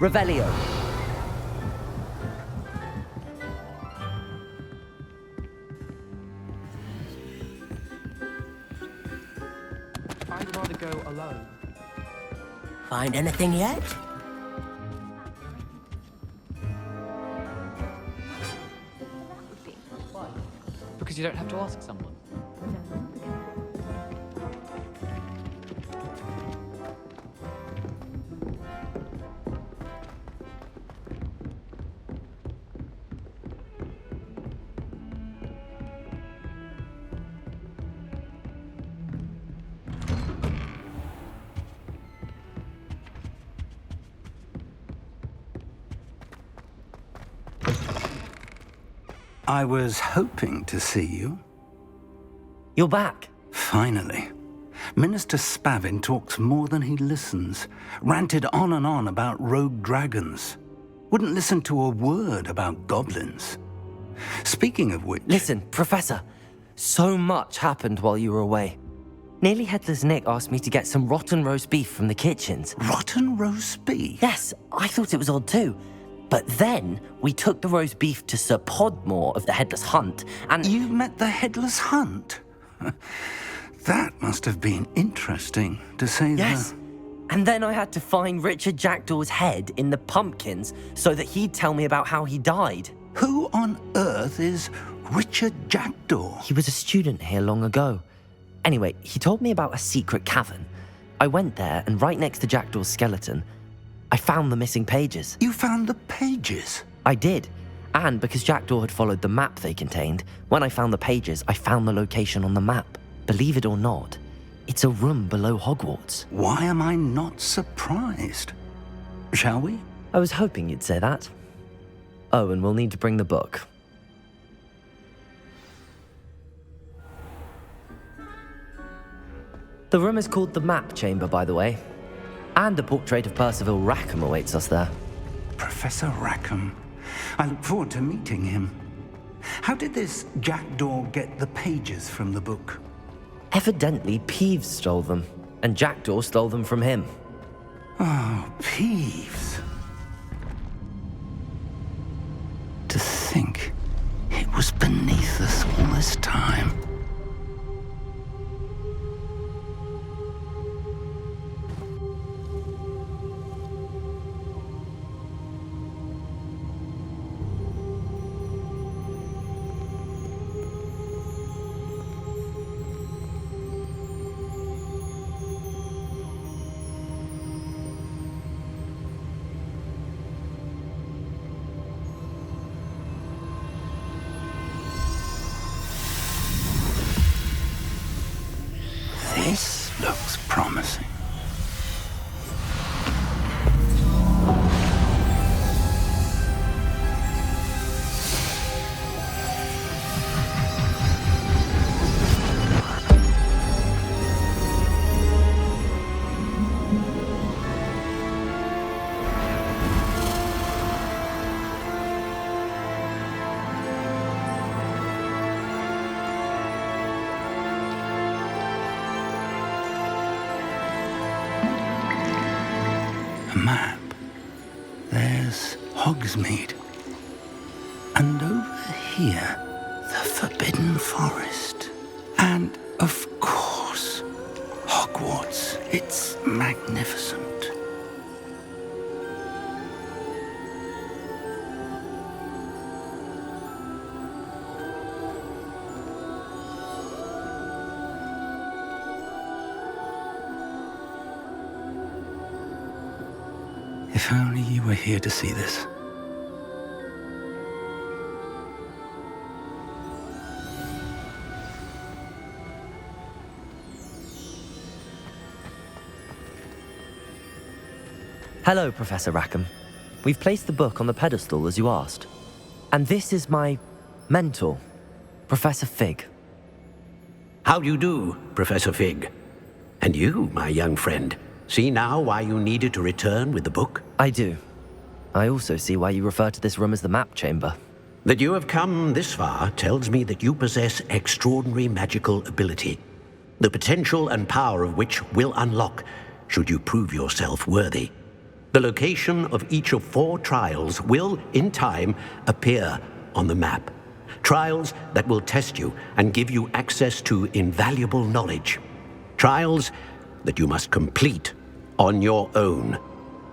Revelio. I'd rather go alone. Find anything yet? Because you don't have to ask someone. I was hoping to see you. You're back. Finally. Minister Spavin talks more than he listens. Ranted on and on about rogue dragons. Wouldn't listen to a word about goblins. Speaking of which... Listen, Professor. So much happened while you were away. Nearly Headless Nick asked me to get some rotten roast beef from the kitchens. Rotten roast beef? Yes, I thought it was odd too. But then we took the roast beef to Sir Podmore of the Headless Hunt, and... You met the Headless Hunt? That must have been interesting, to say the... Yes. And then I had to find Richard Jackdaw's head in the pumpkins so that he'd tell me about how he died. Who on earth is Richard Jackdaw? He was a student here long ago. Anyway, he told me about a secret cavern. I went there, and right next to Jackdaw's skeleton, I found the missing pages. You found the pages? I did. And because Jackdaw had followed the map they contained, when I found the pages, I found the location on the map. Believe it or not, it's a room below Hogwarts. Why am I not surprised? Shall we? I was hoping you'd say that. Oh, and we'll need to bring the book. The room is called the Map Chamber, by the way. And a portrait of Percival Rackham awaits us there. Professor Rackham. I look forward to meeting him. How did this Jackdaw get the pages from the book? Evidently, Peeves stole them, and Jackdaw stole them from him. Oh, Peeves. To think it was beneath us all this time. This looks promising. A map. There's Hogsmeade. And over here, the Forbidden Forest. And, of course, Hogwarts. It's magnificent. If only you were here to see this. Hello, Professor Rackham. We've placed the book on the pedestal as you asked. And this is my mentor, Professor Fig. How do you do, Professor Fig? And you, my young friend, see now why you needed to return with the book? I do. I also see why you refer to this room as the Map Chamber. That you have come this far tells me that you possess extraordinary magical ability, the potential and power of which will unlock should you prove yourself worthy. The location of each of 4 trials will, in time, appear on the map. Trials that will test you and give you access to invaluable knowledge. Trials that you must complete on your own.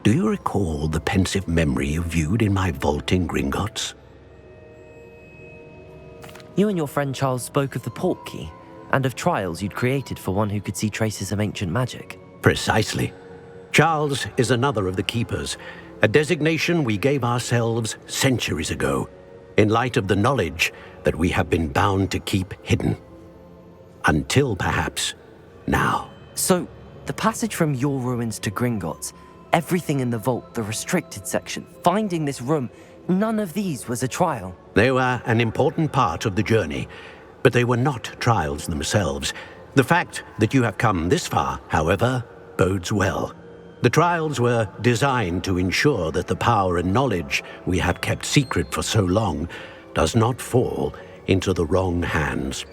Do you recall the pensive memory you viewed in my vault in Gringotts? You and your friend Charles spoke of the port key, and of trials you'd created for one who could see traces of ancient magic. Precisely. Charles is another of the keepers, a designation we gave ourselves centuries ago, in light of the knowledge that we have been bound to keep hidden. Until, perhaps, now. So, the passage from your ruins to Gringotts, everything in the vault, the restricted section, finding this room, none of these was a trial. They were an important part of the journey, but they were not trials themselves. The fact that you have come this far, however, bodes well. The trials were designed to ensure that the power and knowledge we have kept secret for so long does not fall into the wrong hands.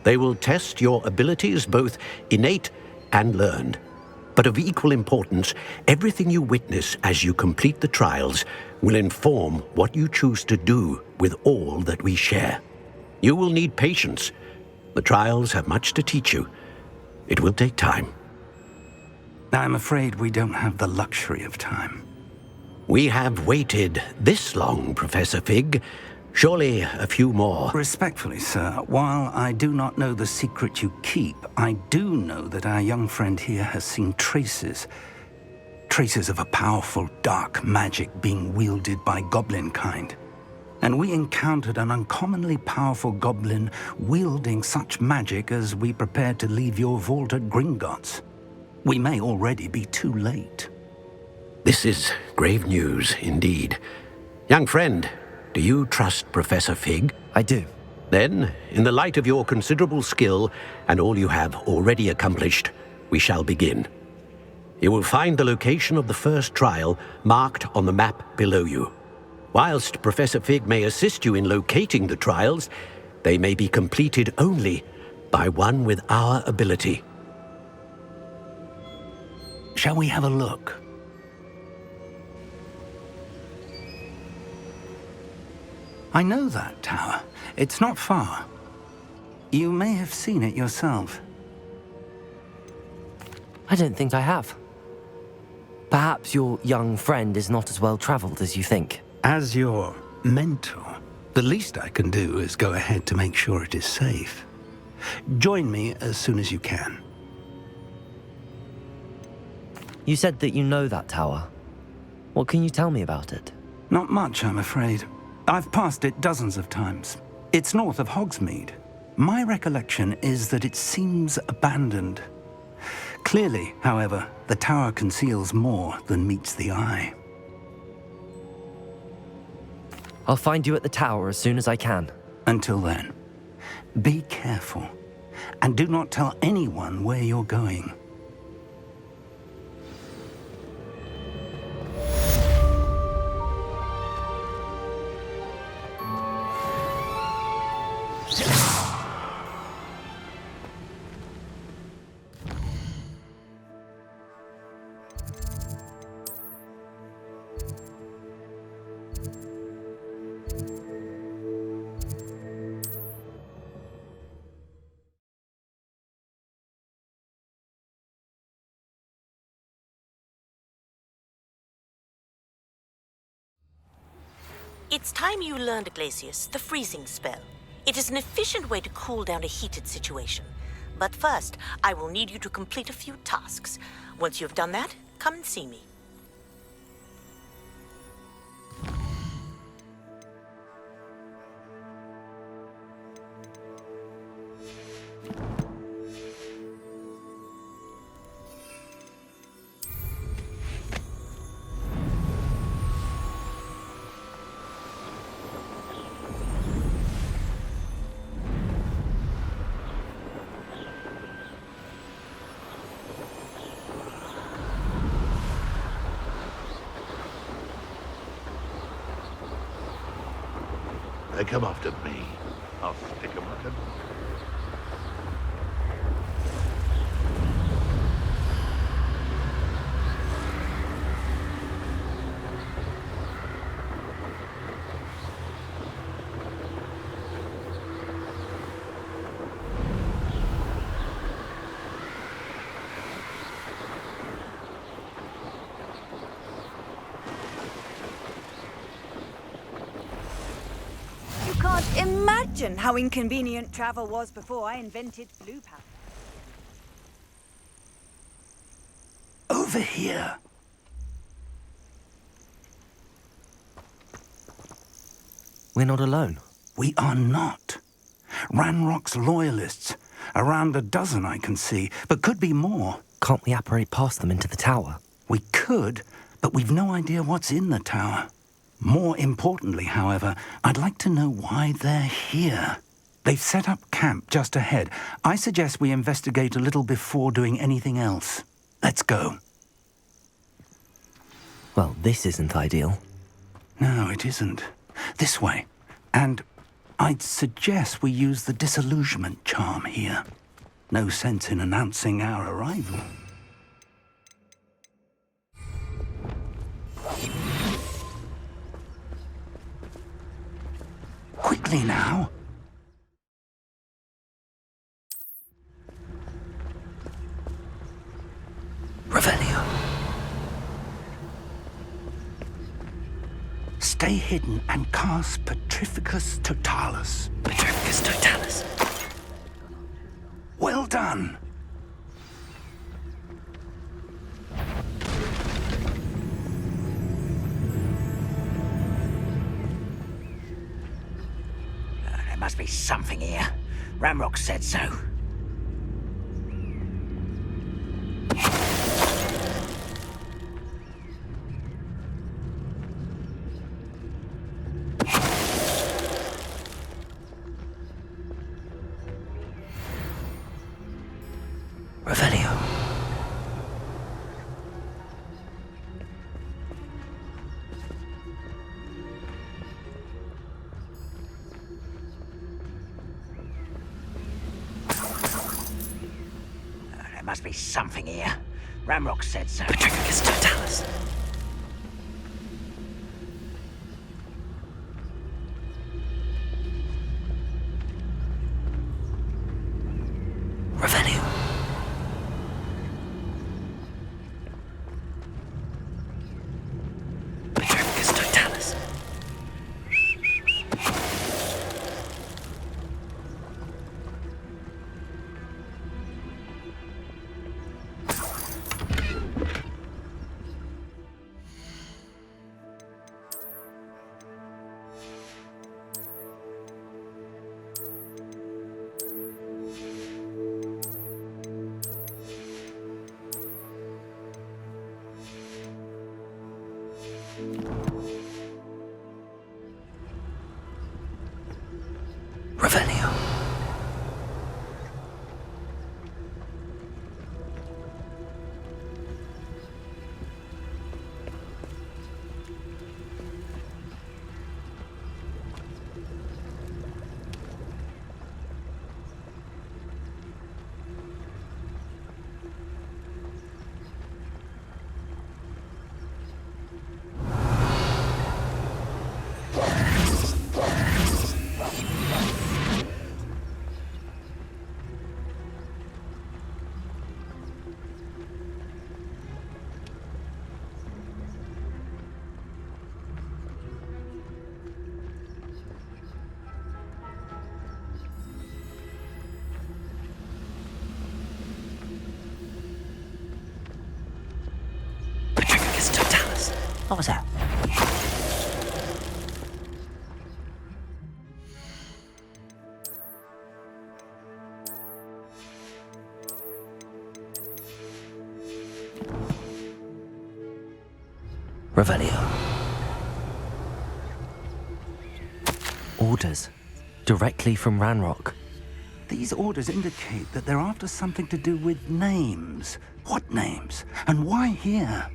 They will test your abilities, both innate and learned. But of equal importance, everything you witness as you complete the trials will inform what you choose to do with all that we share. You will need patience. The trials have much to teach you. It will take time. I'm afraid we don't have the luxury of time. We have waited this long, Professor Fig. Surely a few more. Respectfully, sir, while I do not know the secret you keep, I do know that our young friend here has seen traces of a powerful dark magic being wielded by goblin kind. And we encountered an uncommonly powerful goblin wielding such magic as we prepared to leave your vault at Gringotts. We may already be too late. This is grave news indeed. Young friend, do you trust Professor Fig? I do. Then, in the light of your considerable skill and all you have already accomplished, we shall begin. You will find the location of the first trial marked on the map below you. Whilst Professor Fig may assist you in locating the trials, they may be completed only by one with our ability. Shall we have a look? I know that tower. It's not far. You may have seen it yourself. I don't think I have. Perhaps your young friend is not as well traveled as you think. As your mentor, the least I can do is go ahead to make sure it is safe. Join me as soon as you can. You said that you know that tower. What can you tell me about it? Not much, I'm afraid. I've passed it dozens of times. It's north of Hogsmeade. My recollection is that it seems abandoned. Clearly, however, the tower conceals more than meets the eye. I'll find you at the tower as soon as I can. Until then, be careful, and do not tell anyone where you're going. It's time you learned, Glacius, the freezing spell. It is an efficient way to cool down a heated situation. But first, I will need you to complete a few tasks. Once you've done that, come and see me. They come after me. I'll stick 'em with them. imagine how inconvenient travel was before I invented blue powder. Over here. We're not alone. We are not. Ranrock's loyalists. Around a dozen I can see, but could be more. Can't we apparate past them into the tower? We could, but we've no idea what's in the tower. More importantly, however, I'd like to know why they're here. They've set up camp just ahead. I suggest we investigate a little before doing anything else. Let's go. Well, this isn't ideal. No, it isn't. This way. And I'd suggest we use the disillusionment charm here. No sense in announcing our arrival. Quickly now. Revelio. Stay hidden and cast Petrificus Totalis. Petrificus Totalis. Well done. There must be something here. Ramrock said so. Revelio. There must be something here. Ramrock said so. Petrificus Totalis. Revelio. Petrificus Totalis. Revelio. Petrificus Totalis. What was that? Revelio. Orders. Directly from Ranrock. These orders indicate that they're after something to do with names. What names? And why here?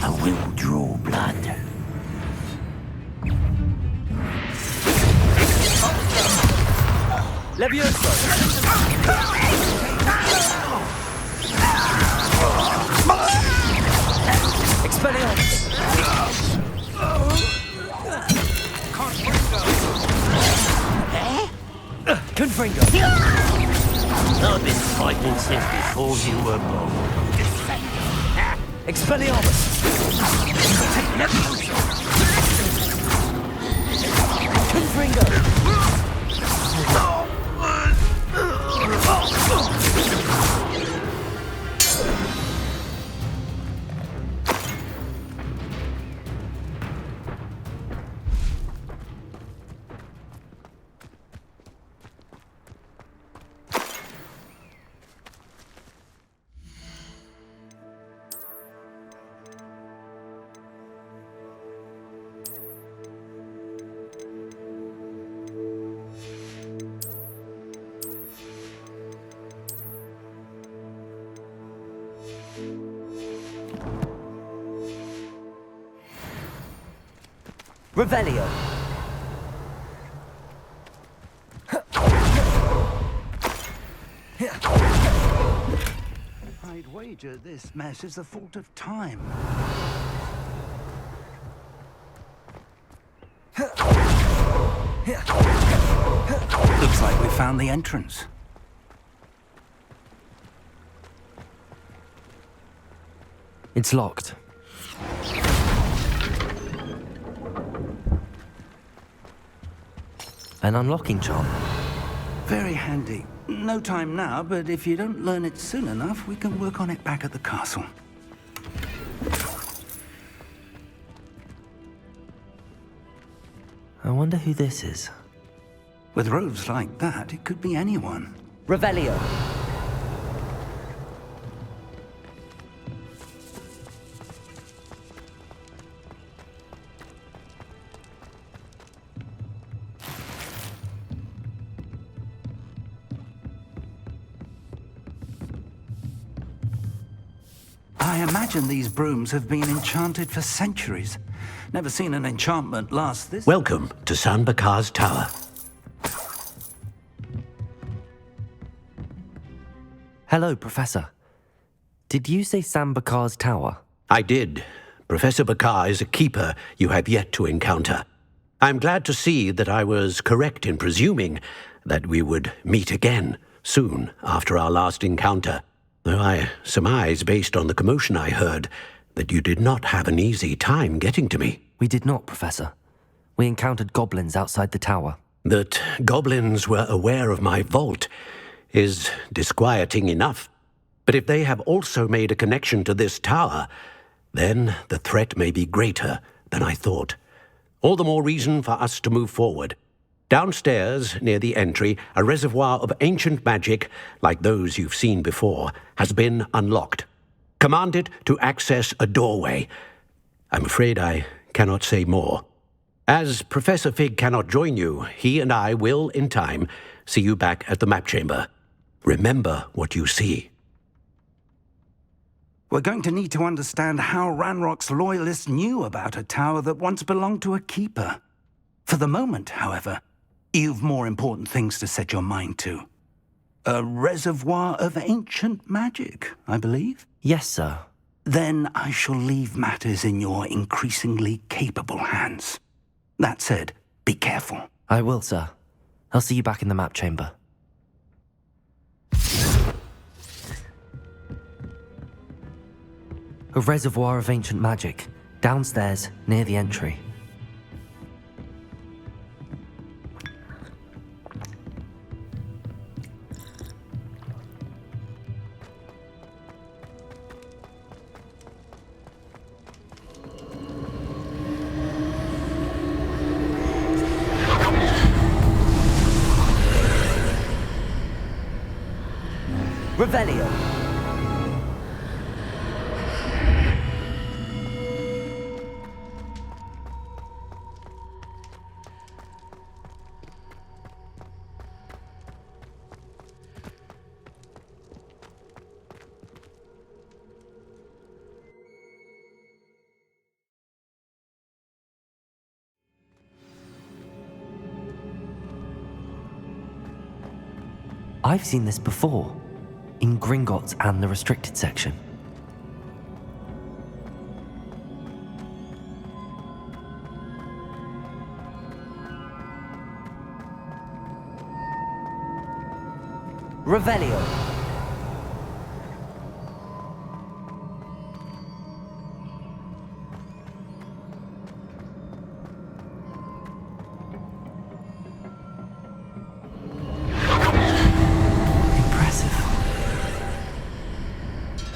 I will draw blood. Expelliarmus! Confringo! I've been fighting since before you were born. Expelliarmus! Confringo! Revelio. I'd wager this mess is the fault of time. Looks like we found the entrance. It's locked. An unlocking charm. Very handy. No time now, but if you don't learn it soon enough, we can work on it back at the castle. I wonder who this is. With robes like that, it could be anyone. Revelio. I imagine these brooms have been enchanted for centuries. Never seen an enchantment last this... Welcome to San Bakar's Tower. Hello, Professor. Did you say Sam Bakar's tower? I did. Professor Bakar is a keeper you have yet to encounter. I'm glad to see that I was correct in presuming that we would meet again soon after our last encounter, though I surmise, based on the commotion I heard, that you did not have an easy time getting to me. We did not, Professor. We encountered goblins outside the tower. That goblins were aware of my vault is disquieting enough. But if they have also made a connection to this tower, then the threat may be greater than I thought. All the more reason for us to move forward. Downstairs, near the entry, a reservoir of ancient magic, like those you've seen before, has been unlocked. Command it to access a doorway. I'm afraid I cannot say more. As Professor Fig cannot join you, he and I will, in time, see you back at the map chamber. Remember what you see. We're going to need to understand how Ranrock's loyalists knew about a tower that once belonged to a keeper. For the moment, however, you've more important things to set your mind to. A reservoir of ancient magic, I believe? Yes, sir. Then I shall leave matters in your increasingly capable hands. That said, be careful. I will, sir. I'll see you back in the map chamber. A reservoir of ancient magic, downstairs, near the entry. Revelio. I've seen this before, in Gringotts and the restricted section. Revelio.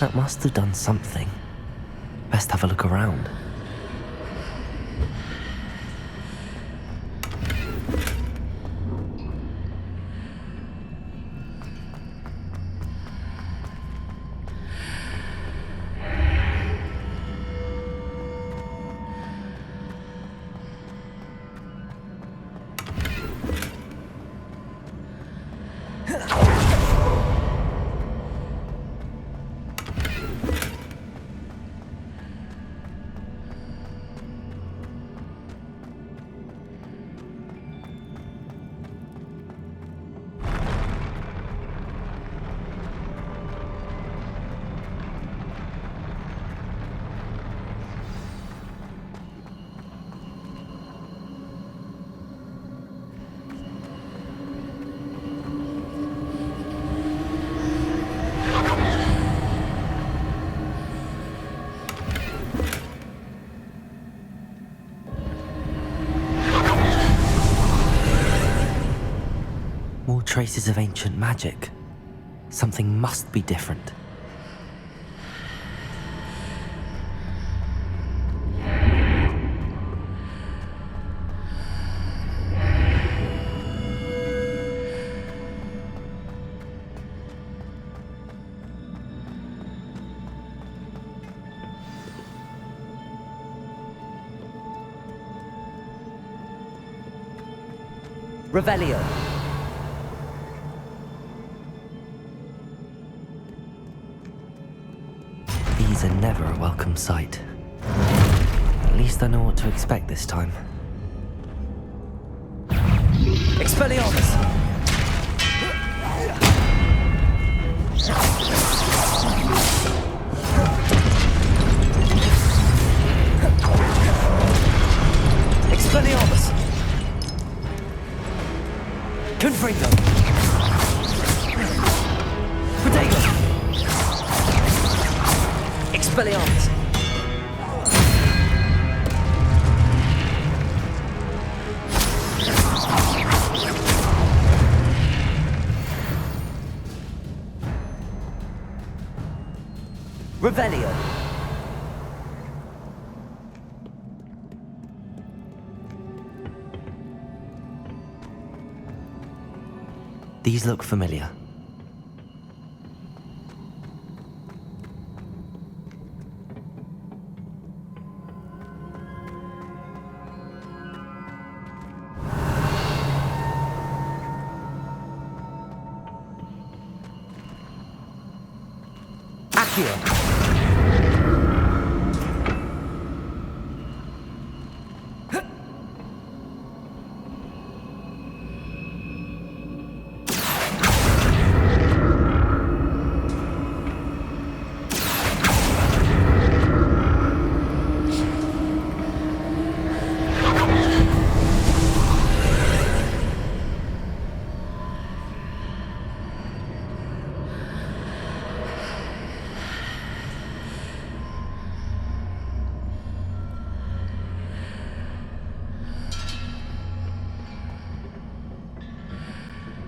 That must have done something. Best have a look around. More traces of ancient magic. Something must be different. Revelio. These are never a welcome sight. At least I know what to expect this time. Expelliarmus! Expelliarmus! Confringo! Protego! Expelliarmus! Revelio! These look familiar. Accio!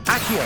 Accio!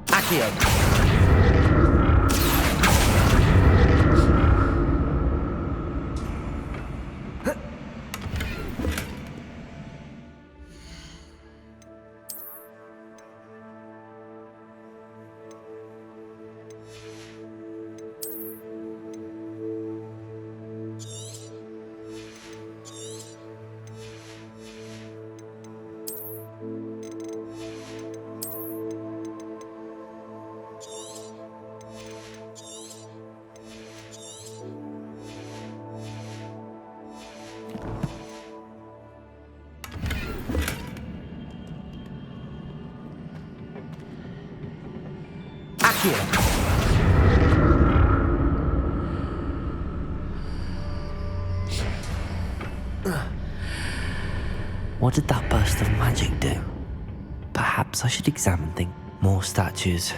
Accio! What did that burst of magic do? Perhaps I should examine things. More statues.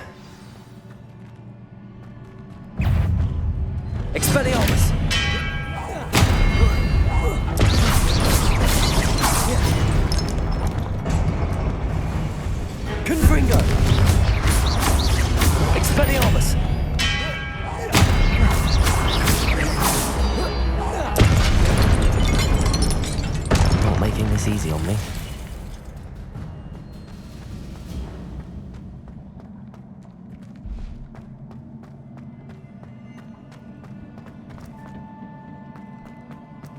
Expelliarmus! Confringo! Expelliarmus! Not making this easy on me.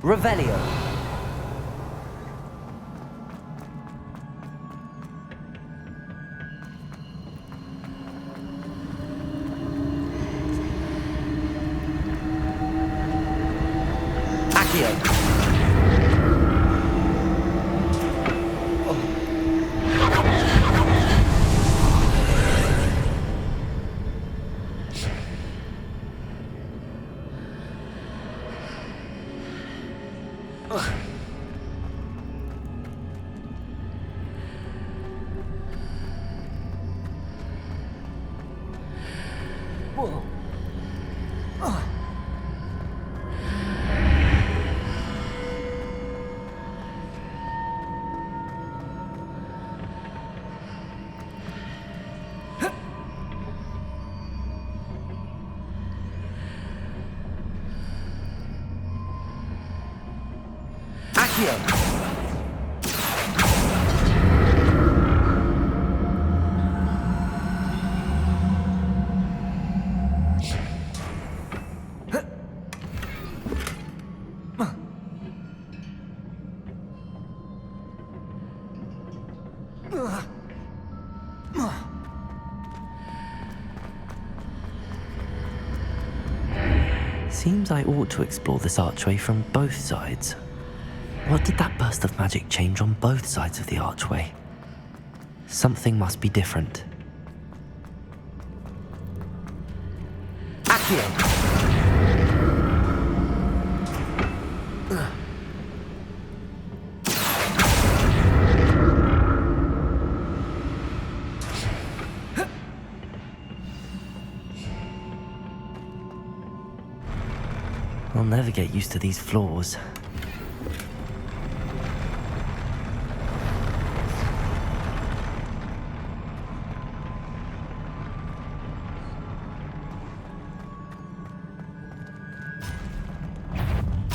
Revelio. Accio. Seems I ought to explore this archway from both sides. What did that burst of magic change on both sides of the archway? Something must be different. Accio! I'll never get used to these floors.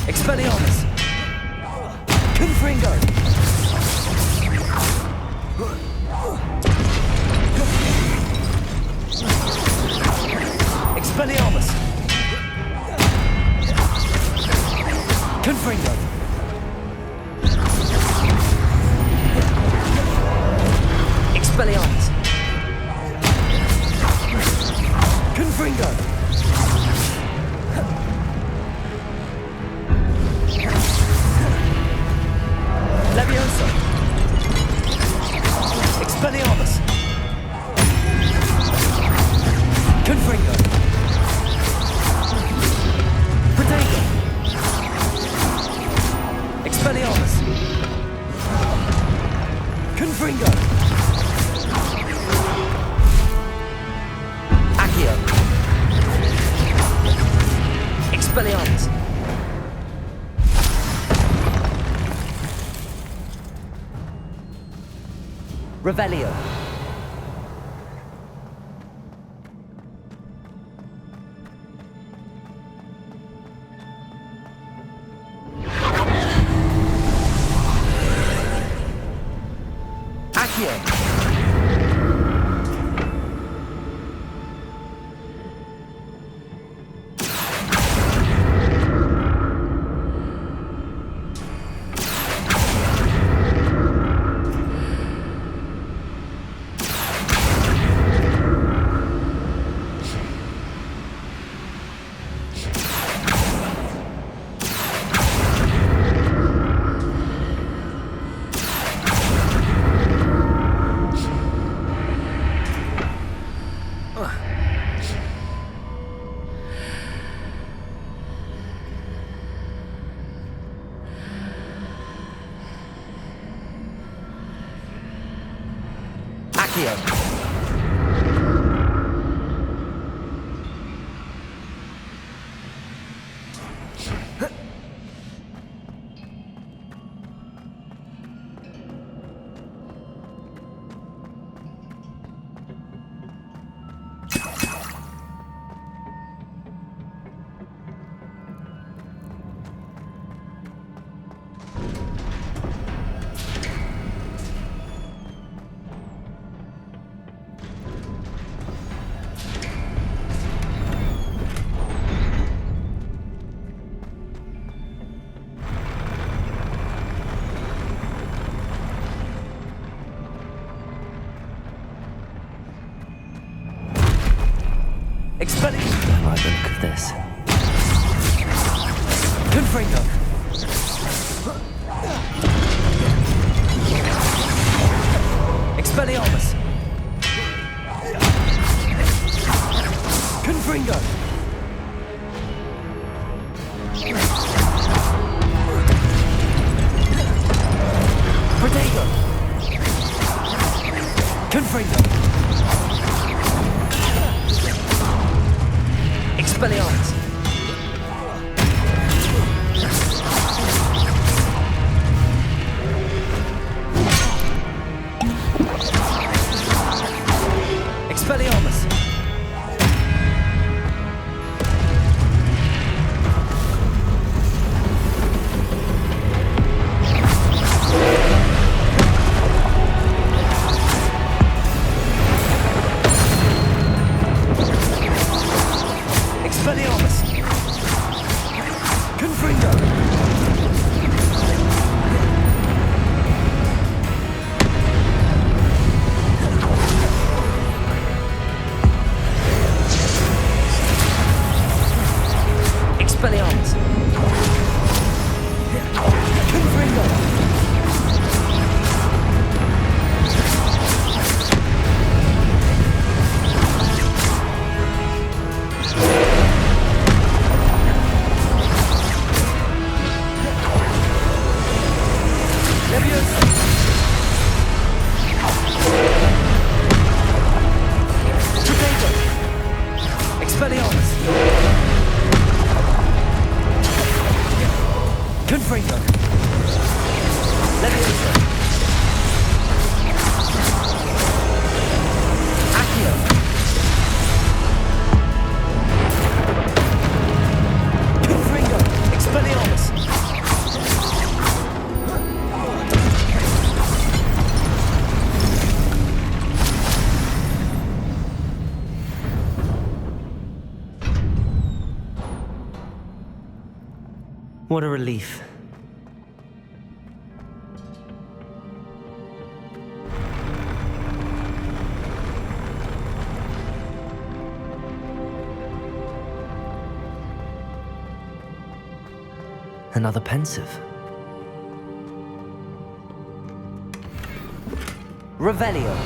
Expelliarmus! Confringo! Expelliarmus! Confringo! Expelliarmus! Confringo! Levioso! Expelliarmus! Confringo! Protego! Expelliarmus! Confringo! Accio! Expelliarmus! Revelio! Accio! Accio. Expelliarmus! I like the look of this. Confringo! Expelliarmus! Confringo! Protego! Confringo! Expelliarmus! Expelliarmus! Expelliarmus! Confringo! Expelliarmus! Confringo! Expelliarmus! Confringo! Leviosa! Accio! Confringo! Expelliarmus! What a relief. Another pensive. Revelio.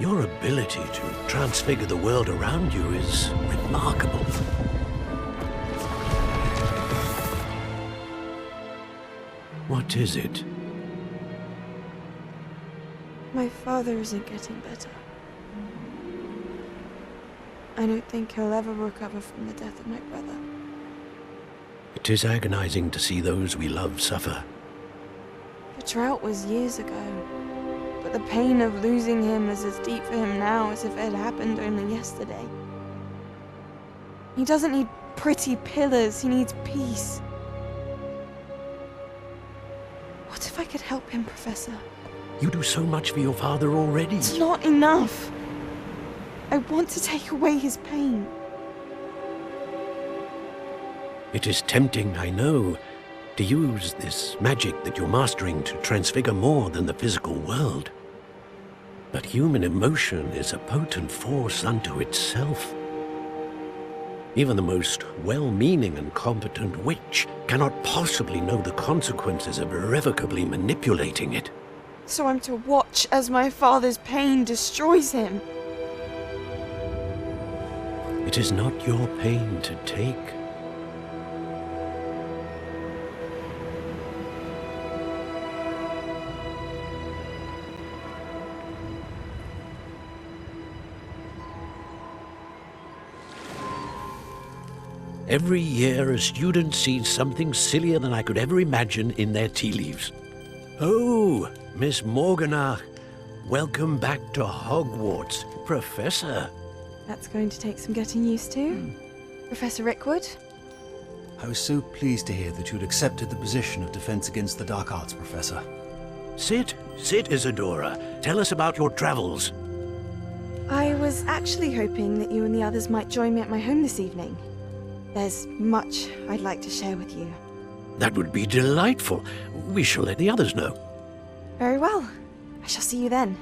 Your ability to transfigure the world around you is remarkable. What is it? My father isn't getting better. I don't think he'll ever recover from the death of my brother. It is agonizing to see those we love suffer. The drought was years ago, but the pain of losing him is as deep for him now as if it had happened only yesterday. He doesn't need pretty pillars, he needs peace. What if I could help him, Professor. You do so much for your father already. It's not enough. I want to take away his pain. It is tempting, I know, to use this magic that you're mastering to transfigure more than the physical world. But human emotion is a potent force unto itself. Even the most well-meaning and competent witch cannot possibly know the consequences of irrevocably manipulating it. So I'm to watch as my father's pain destroys him. It is not your pain to take. Every year, a student sees something sillier than I could ever imagine in their tea leaves. Oh, Miss Morganach, welcome back to Hogwarts, Professor. That's going to take some getting used to. Professor Rickwood? I was so pleased to hear that you'd accepted the position of Defense Against the Dark Arts, Professor. Sit, Isadora. Tell us about your travels. I was actually hoping that you and the others might join me at my home this evening. There's much I'd like to share with you. That would be delightful. We shall let the others know. Very well. I shall see you then.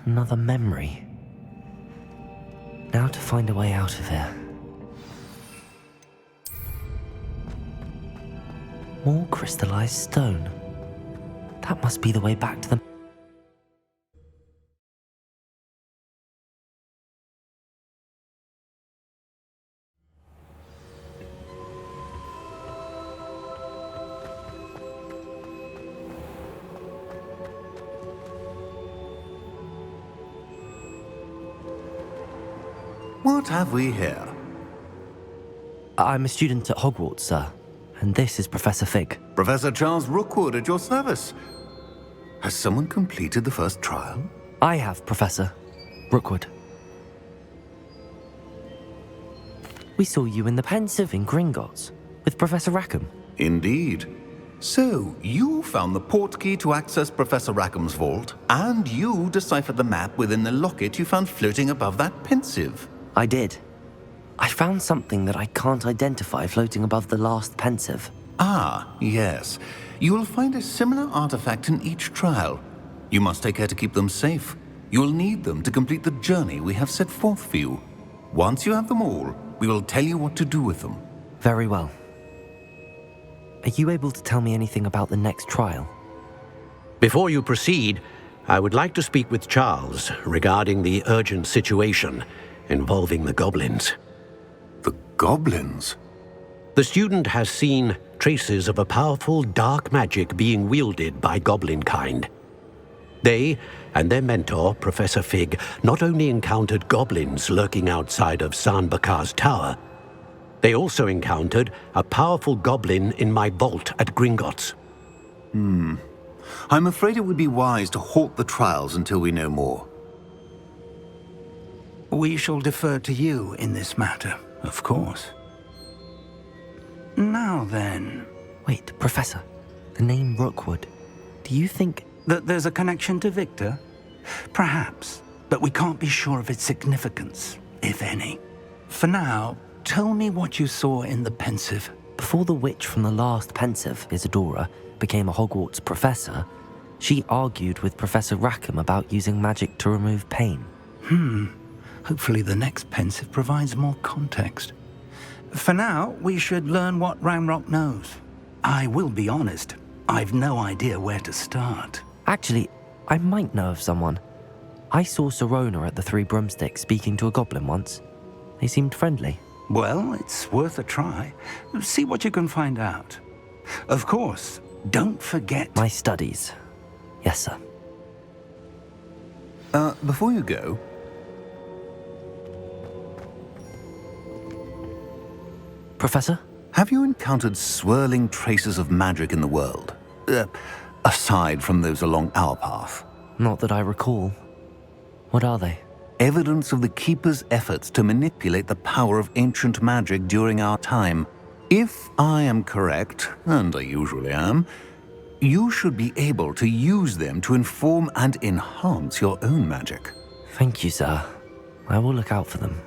Another memory. Now to find a way out of here. More crystallized stone. That must be the way back to the... What have we here? I'm a student at Hogwarts, sir. And this is Professor Fig. Professor Charles Rookwood at your service. Has someone completed the first trial? I have, Professor Rookwood. We saw you in the Pensive in Gringotts with Professor Rackham. Indeed. So, you found the portkey to access Professor Rackham's vault, and you deciphered the map within the locket you found floating above that Pensive. I did. I found something that I can't identify floating above the last Pensive. Ah, yes. You will find a similar artifact in each trial. You must take care to keep them safe. You will need them to complete the journey we have set forth for you. Once you have them all, we will tell you what to do with them. Very well. Are you able to tell me anything about the next trial? Before you proceed, I would like to speak with Charles regarding the urgent situation involving the goblins. The goblins? The student has seen traces of a powerful dark magic being wielded by goblin kind. They and their mentor, Professor Fig, not only encountered goblins lurking outside of Sanbakar's tower, they also encountered a powerful goblin in my vault at Gringotts. I'm afraid it would be wise to halt the trials until we know more. We shall defer to you in this matter, of course. Now then... Wait, Professor. The name Rookwood. Do you think... that there's a connection to Victor? Perhaps, but we can't be sure of its significance, if any. For now, tell me what you saw in the Pensive. Before the witch from the last Pensive, Isadora, became a Hogwarts professor, she argued with Professor Rackham about using magic to remove pain. Hopefully the next Pensive provides more context. For now, we should learn what Ranrock knows. I will be honest, I've no idea where to start. Actually, I might know of someone. I saw Sirona at the Three Broomsticks speaking to a goblin once. They seemed friendly. Well, it's worth a try. See what you can find out. Of course, don't forget... My studies. Yes, sir. Before you go... Professor? Have you encountered swirling traces of magic in the world? Aside from those along our path? Not that I recall. What are they? Evidence of the Keeper's efforts to manipulate the power of ancient magic during our time. If I am correct, and I usually am, you should be able to use them to inform and enhance your own magic. Thank you, sir. I will look out for them.